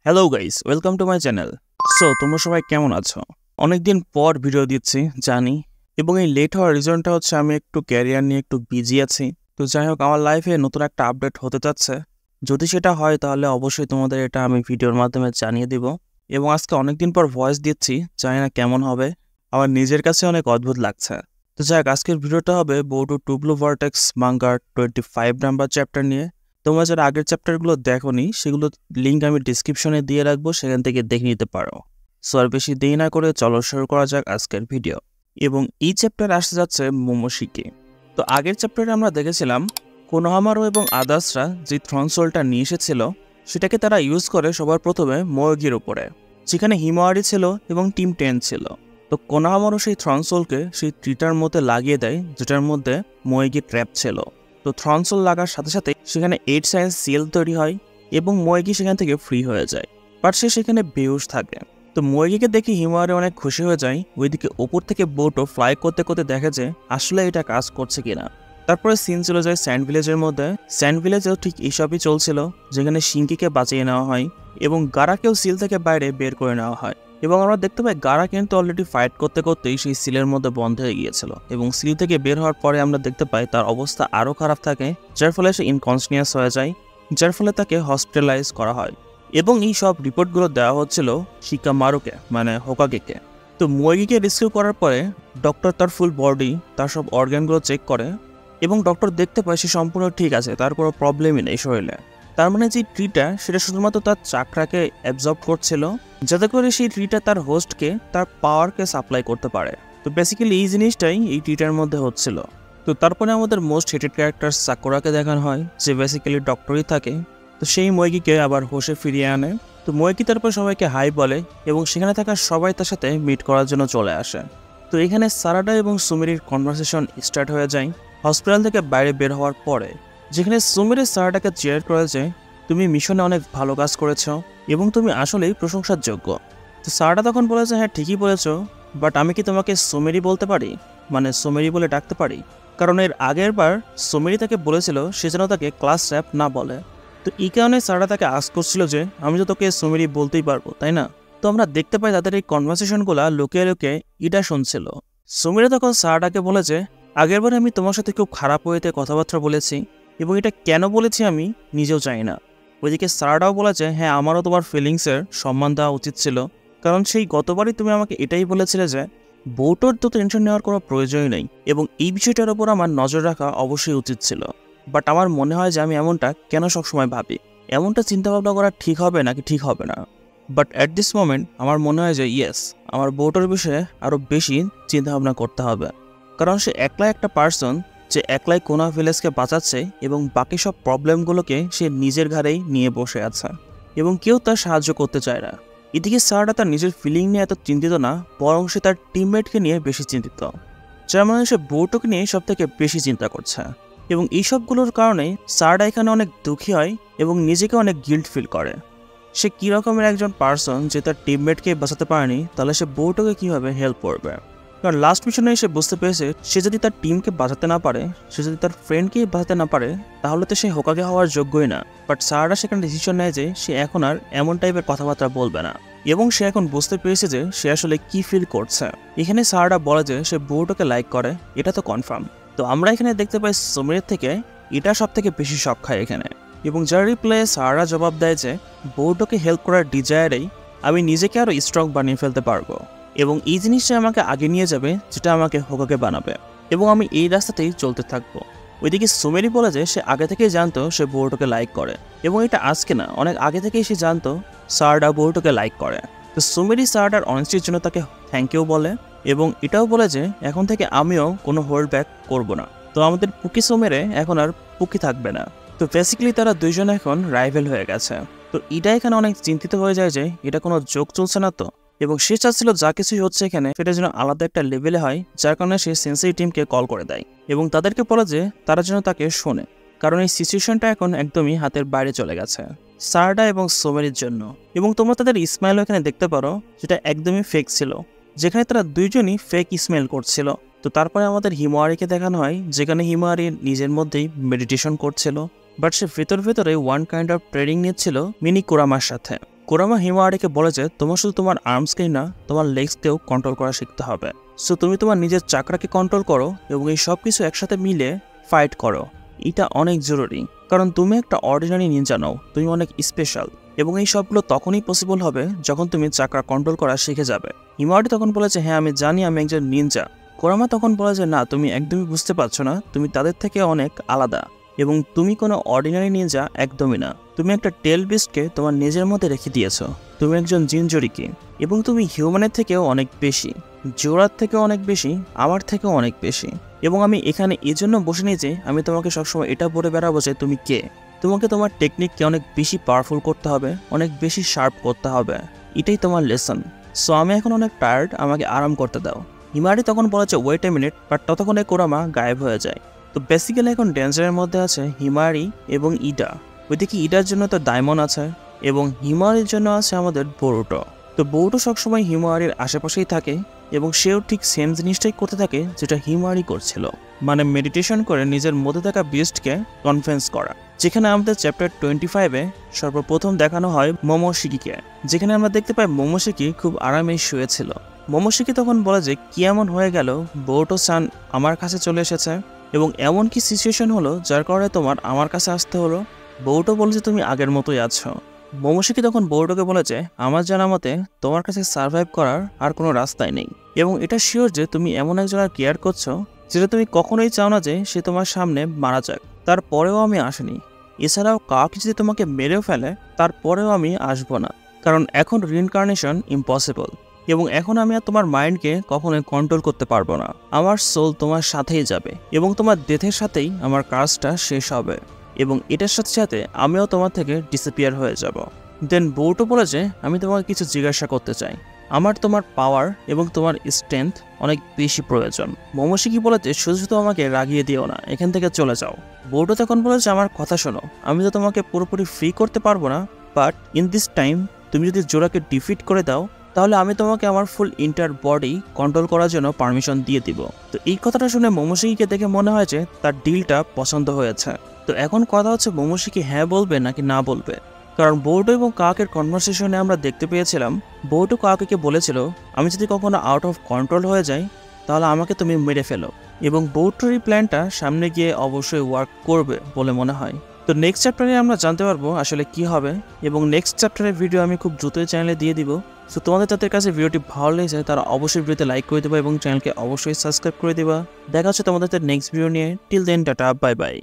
Hello guys, welcome to my channel. তোমরা সবাই কেমন আছো? অনেকদিন পর ভিডিও দিচ্ছি জানি, এবং এই লেট হওয়ার রিজনটা হচ্ছে আমি একটু ক্যারিয়ার নিয়ে একটু বিজি আছি। তো যাই হোক, আমার লাইফে নতুন একটা আপডেট হতে যাচ্ছে। যদি সেটা হয় তাহলে অবশ্যই তোমাদের এটা আমি ভিডিওর মাধ্যমে জানিয়ে দিব। এবং আজকে অনেকদিন পর ভয়েস দিচ্ছি, জানি না কেমন হবে, আমার নিজের কাছে অনেক অদ্ভুত লাগছে। তো যাই হোক, আজকের ভিডিওটা হবে বোর্ডো টু ব্লু ভার্টেক্স মাঙ্গার 25 নাম্বার চ্যাপ্টার নিয়ে। তোমরা যারা আগের চ্যাপ্টারগুলো দেখোনি সেগুলো লিঙ্ক আমি ডিসক্রিপশনে দিয়ে রাখবো, সেখান থেকে দেখে নিতে পারো। আর বেশি দেরি না করে চলো শুরু করা যাক আজকের ভিডিও। এবং এই চ্যাপ্টার আসতে যাচ্ছে মোমোশিকি। তো আগের চ্যাপ্টারে আমরা দেখেছিলাম কোনোহামারু এবং আদার্সরা যে থ্রনসোলটা নিয়ে এসেছিল সেটাকে তারা ইউজ করে সবার প্রথমে মোয়োগির উপরে, যেখানে হিমাওয়ারি ছিল এবং টিম 10 ছিল। তো কোনোহামারু সেই থ্রনসোলকে সেই ট্রিটার মধ্যে লাগিয়ে দেয়, যেটার মধ্যে মোয়োগি ট্র্যাপ ছিল। তো থ্রনসোল লাগার সাথে সাথে সেখানে 8 সাইজ সিল তৈরি হয় এবং মোয়োগি সেখান থেকে ফ্রি হয়ে যায়, বাট সে সেখানে বেহুশ থাকে। তো মোয়োগিকে দেখে হিমাওয়ারি অনেক খুশি হয়ে যায়। ওইদিকে ওপর থেকে বোটও ফ্লাই করতে করতে দেখে যে আসলে এটা কাজ করছে কিনা। তারপরে সিন চলে যায় স্যান্ড ভিলেজের মধ্যে। স্যান্ড ভিলেজেও ঠিক এইসবই চলছিল, যেখানে শিঙ্কিকে বাঁচিয়ে নেওয়া হয় এবং গারাকেও সিল থেকে বাইরে বের করে নেওয়া হয়। এবং আমরা দেখতে পাই গারা কিন্তু অলরেডি ফাইট করতে করতেই সেই সিলের মধ্যে বন্ধ হয়ে গিয়েছিল, এবং সিল থেকে বের হওয়ার পরে আমরা দেখতে পাই তার অবস্থা আরও খারাপ থাকে, যার ফলে সে ইনকনসিয়াস হয়ে যায়, যার ফলে তাকে হসপিটালাইজ করা হয়। এবং এই সব রিপোর্টগুলো দেওয়া হচ্ছিল শিকামারুকে, মানে হোকাগেকে। তো মোয়োগিকে রেস্কিউ করার পরে ডক্টর তার ফুল বডি, তার সব অর্গানগুলো চেক করে এবং ডক্টর দেখতে পায় সে সম্পূর্ণ ঠিক আছে, তার কোনো প্রবলেমই নেই শরীরে। তার মানে যে ট্রিটা সেটা শুধুমাত্র তার চাকরাকে অ্যাবজর্ব করছিল, যাতে করে সেই ট্রিটা তার হোস্টকে তার পাওয়ারকে সাপ্লাই করতে পারে। তো বেসিক্যালি এই জিনিসটাই এই ট্রিটার মধ্যে হচ্ছিল। তো তারপরে আমাদের মোস্ট হেটেড ক্যারেক্টার সাকুরাকে দেখানো হয়, যে বেসিক্যালি ডক্টরই থাকে। তো সেই মোয়োগিকে আবার হোশে ফিরিয়ে আনে। তো মোয়োগি তারপর সবাইকে হাই বলে এবং সেখানে থাকা সবাই তার সাথে মিট করার জন্য চলে আসে। তো এখানে সারাডা এবং সুমিরির কনভারসেশন স্টার্ট হয়ে যায় হসপিটাল থেকে বাইরে বের হওয়ার পরে, যেখানে সুমিরি সারাডাকে চেয়ার করেছে, তুমি মিশনে অনেক ভালো কাজ করেছো এবং তুমি আসলেই প্রশংসার যোগ্য। তো সারাডা তখন বলেছে, হ্যাঁ ঠিকই বলেছো, বাট আমি কি তোমাকে সুমিরি বলতে পারি, মানে সুমিরি বলে ডাকতে পারি? কারণ এর আগের বার সুমিরি তাকে বলেছিল সে যেন তাকে ক্লাস র্যাপ না বলে। তো এই কারণে সারাডা তাকে আস্ক করছিল যে আমি তো তোকে সুমিরি বলতেই পারবো, তাই না? তো আমরা দেখতে পাই তাদের এই কনভারসেশনগুলো লুকিয়ে লুকিয়ে ইটা শুনছিল। সুমিরি তখন সারাডাকে বলেছে, আগেরবার আমি তোমার সাথে খুব খারাপ ওয়েতে কথাবার্তা বলেছি এবং এটা কেন বলেছি আমি নিজেও জানি না। ওইদিকে সারাডাও বলেছে, হ্যাঁ আমারও তোমার ফিলিংসের সম্মান দেওয়া উচিত ছিল, কারণ সেই গতবারই তুমি আমাকে এটাই বলেছিলে যে বউটোর তো টেনশন নেওয়ার কোনো প্রয়োজনই নেই এবং এই বিষয়টার ওপর আমার নজর রাখা অবশ্যই উচিত ছিল। বাট আমার মনে হয় যে আমি এমনটা কেন সবসময় ভাবি, এমনটা চিন্তাভাবনা করা ঠিক হবে নাকি ঠিক হবে না। বাট অ্যাট দিস মোমেন্ট আমার মনে হয় যে ইয়েস, আমার বউটোর বিষয়ে আরও বেশি চিন্তাভাবনা করতে হবে, কারণ সে একলাই একটা পার্সন যে একলাই কোনা ভিলেজকে বাঁচাচ্ছে এবং বাকি সব প্রবলেমগুলোকে সে নিজের ঘাড়েই নিয়ে বসে আছে এবং কেউ তার সাহায্য করতে চায় না। এদিকে সারাডা তার নিজের ফিলিং নিয়ে এত চিন্তিত না, বরং সে তার টিমমেটকে নিয়ে বেশি চিন্তিত, যার মানে সে বউটোকে নিয়ে সব থেকে বেশি চিন্তা করছে। এবং এইসবগুলোর কারণে সারাডা এখানে অনেক দুঃখী হয় এবং নিজেকে অনেক গিল্ট ফিল করে। সে কী রকমের একজন পার্সন যে তার টিমমেটকে বাঁচাতে পারেনি, তাহলে সে বউটোকে কীভাবে হেল্প করবে? কারণ লাস্ট মিশনে সে বুঝতে পেরেছে সে যদি তার টিমকে বাঁচাতে না পারে, সে যদি তার ফ্রেন্ডকে বাঁচাতে না পারে, তাহলে তো সে হোকাগে হওয়ার যোগ্যই না। বাট সারাডা সেখানে ডিসিশন নেয় যে সে এখন আর এমন টাইপের কথাবার্তা বলবে না এবং সে এখন বুঝতে পেরেছে যে সে আসলে কি ফিল করছে। এখানে সারাডা বলে যে সে বউটোকে লাইক করে, এটা তো কনফার্ম। তো আমরা এখানে দেখতে পাই সুমিরের থেকে এটা সব থেকে বেশি শখ খায় এখানে, এবং যার রিপ্লাইয়ে সারাডা জবাব দেয় যে বউটোকে হেল্প করার ডিজায়ারেই আমি নিজেকে আরও স্ট্রং বানিয়ে ফেলতে পারবো এবং এই জিনিসটা আমাকে আগে নিয়ে যাবে, যেটা আমাকে হোকাগে বানাবে, এবং আমি এই রাস্তাতেই চলতে থাকবো। ওইদিকে সুমেরি বলে যে সে আগে থেকেই জানতো সে বউটোকে লাইক করে, এবং এটা আজকে না, অনেক আগে থেকেই সে জানতো সারাডা বউটোকে লাইক করে। তো সুমেরি সারাডার অনেস্টির জন্য তাকে থ্যাংক ইউ বলে এবং এটাও বলে যে এখন থেকে আমিও কোনো হোল্ড ব্যাক করবো না। তো আমাদের পুকি সুমেরে এখন আর পুকি থাকবে না। তো বেসিক্যালি তারা দুইজন এখন রাইভেল হয়ে গেছে। তো এটা এখানে অনেক চিন্তিত হয়ে যায় যে এটা কোনো জোক চলছে না তো, এবং সে চাচ্ছিল যা কিছুই হচ্ছে এখানে সেটা যেন আলাদা একটা লেভেলে হয়, যার কারণে সে সেন্সেই টিমকে কল করে দেয় এবং তাদেরকে বলে যে তারা যেন তাকে শোনে, কারণ এই সিচুয়েশনটা এখন একদমই হাতের বাইরে চলে গেছে সারাডা এবং সোমেরির জন্য। এবং তোমরা তাদের ইসমাইলও এখানে দেখতে পারো, যেটা একদমই ফেক ছিল, যেখানে তারা দুইজনই ফেক ইসমাইল করছিল। তো তারপরে আমাদের হিমাওয়ারিকে দেখানো হয়, যেখানে হিমাওয়ারি নিজের মধ্যেই মেডিটেশন করছিল, বাট সে ভেতরে ওয়ান কাইন্ড অফ ট্রেনিং নিচ্ছিল মিনি কুরামার সাথে। কোরামা হিমাওয়ারিকে বলে যে তোমার শুধু তোমার আর্মসকেই না তোমার লেগসকেও কন্ট্রোল করা শিখতে হবে। সো তুমি তোমার নিজের চাকরাকে কন্ট্রোল করো এবং এই সব কিছু একসাথে মিলে ফাইট করো। এটা অনেক জরুরি, কারণ তুমি একটা অর্ডিনারি নিনজা নও, তুমি অনেক স্পেশাল। এবং এই সবগুলো তখনই পসিবল হবে যখন তুমি চাকরা কন্ট্রোল করা শিখে যাবে। হিমাওয়ারি তখন বলেছে হ্যাঁ আমি জানি আমি একজন নিনজা। কোরামা তখন বলে যে না, তুমি একদমই বুঝতে পারছো না, তুমি তাদের থেকে অনেক আলাদা এবং তুমি কোনো অর্ডিনারি নিনজা একদমই না। তুমি একটা টেল বিস্টকে তোমার নিজের মধ্যে রেখে দিয়েছো। তুমি একজন জিনজোরিকি এবং তুমি হিউম্যানের থেকেও অনেক বেশি, জোরার থেকেও অনেক বেশি, আমার থেকেও অনেক বেশি। এবং আমি এখানে এজন্য বসে নিই যে আমি তোমাকে সবসময় এটা বলে বেড়াবো যে তুমি কে। তোমাকে তোমার টেকনিককে অনেক বেশি পাওয়ারফুল করতে হবে, অনেক বেশি শার্প করতে হবে। এটাই তোমার লেসন। সো আমি এখন অনেক টায়ার্ড, আমাকে আরাম করতে দাও। হিমাওয়ারি তখন বলেছে ওয়েট এ মিনিট, বাট ততক্ষণে কোরামা গায়েব হয়ে যায়। তো বেসিক্যালি এখন ডেঞ্জারের মধ্যে আছে হিমাওয়ারি এবং ইডা। ওইদিকে ইডার জন্য তো ডায়মন্ড আছে এবং হিমাওয়ারির জন্য আছে আমাদের বোরুটো। তো বোরুটো সবসময় হিমাওয়ারির আশেপাশেই থাকে এবং সেও ঠিক সেম জিনিসটাই করতে থাকে যেটা হিমাওয়ারি করছিল, মানে মেডিটেশন করে নিজের মধ্যে থাকা বিস্টকে কনফেন্স করা। যেখানে আমাদের চ্যাপ্টার 25-এ সর্বপ্রথম দেখানো হয় মোমোশিকিকে, যেখানে আমরা দেখতে পাই মোমোশিকি খুব আরামেই শুয়েছিল। মোমোশিকি তখন বলে যে কি এমন হয়ে গেল, বোরুটো সান আমার কাছে চলে এসেছে এবং এমন কি সিচুয়েশন হলো যার কারণে তোমার আমার কাছে আসতে হলো। বোরুটো বলে যে তুমি আগের মতোই আছো। মোমোশিকি তখন বোরুটোকে বলেছে আমার জানা মতে তোমার কাছে সার্ভাইভ করার আর কোনো রাস্তাই নেই এবং এটা শিওর যে তুমি এমন একজনের কেয়ার করছো যেটা তুমি কখনোই চাও না যে সে তোমার সামনে মারা যাক। তারপরেও আমি আসিনি। এছাড়াও কাউকে যদি তোমাকে মেরেও ফেলে তারপরেও আমি আসবো না, কারণ এখন রিইনকার্নেশন ইম্পসিবল এবং এখন আমি আর তোমার মাইন্ডকে কখনোই কন্ট্রোল করতে পারবো না। আমার সোল তোমার সাথেই যাবে এবং তোমার ডেথের সাথেই আমার কাজটা শেষ হবে এবং এটার সাথে সাথে আমিও তোমার থেকে ডিসঅ্যাপিয়ার হয়ে যাব। দেন বোরুটো বলে যে আমি তোমাকে কিছু জিজ্ঞাসা করতে চাই। আমার তোমার পাওয়ার এবং তোমার স্ট্রেংথ অনেক বেশি প্রয়োজন। মোমোশিকি বলে যে শুধু শুধু আমাকে রাগিয়ে দিও না, এখান থেকে চলে যাও। বোরুটো তখন বলেছে আমার কথা শোনো, আমি তো তোমাকে পুরোপুরি ফ্রি করতে পারবো না, বাট ইন দিস টাইম তুমি যদি জোরাকে ডিফিট করে দাও তাহলে আমি তোমাকে আমার ফুল ইন্টার বডি কন্ট্রোল করার জন্য পারমিশন দিয়ে দিব। তো এই কথাটা শুনে মোমোশিকিকে দেখে মনে হয় যে তার ডিলটা পছন্দ হয়েছে। তো এখন কথা হচ্ছে মোমোশিকি হ্যাঁ বলবে নাকি না বলবে, কারণ বোরুটো এবং কাকের কনভারসেশনে আমরা দেখতে পেয়েছিলাম বোরুটো কাকে বলেছিল আমি যদি কখনো আউট অফ কন্ট্রোল হয়ে যাই তাহলে আমাকে তুমি মেরে ফেলো এবং বোরুটোর এই প্ল্যানটা সামনে গিয়ে অবশ্যই ওয়ার্ক করবে বলে মনে হয়। তো নেক্সট চ্যাপ্টারে আমরা জানতে পারবো আসলে কি হবে এবং নেক্সট চ্যাপ্টারের ভিডিও আমি খুব দ্রুতই চ্যানেলে দিয়ে দিব। সো তোমাদের তাদের কাছে ভিডিওটি ভালো লেগেছে তারা অবশ্যই ভিডিওতে লাইক করে দেবা এবং চ্যানেলকে অবশ্যই সাবস্ক্রাইব করে দেবা। দেখা হচ্ছে তোমাদের নেক্সট ভিডিও নিয়ে। Till then tata, bye by.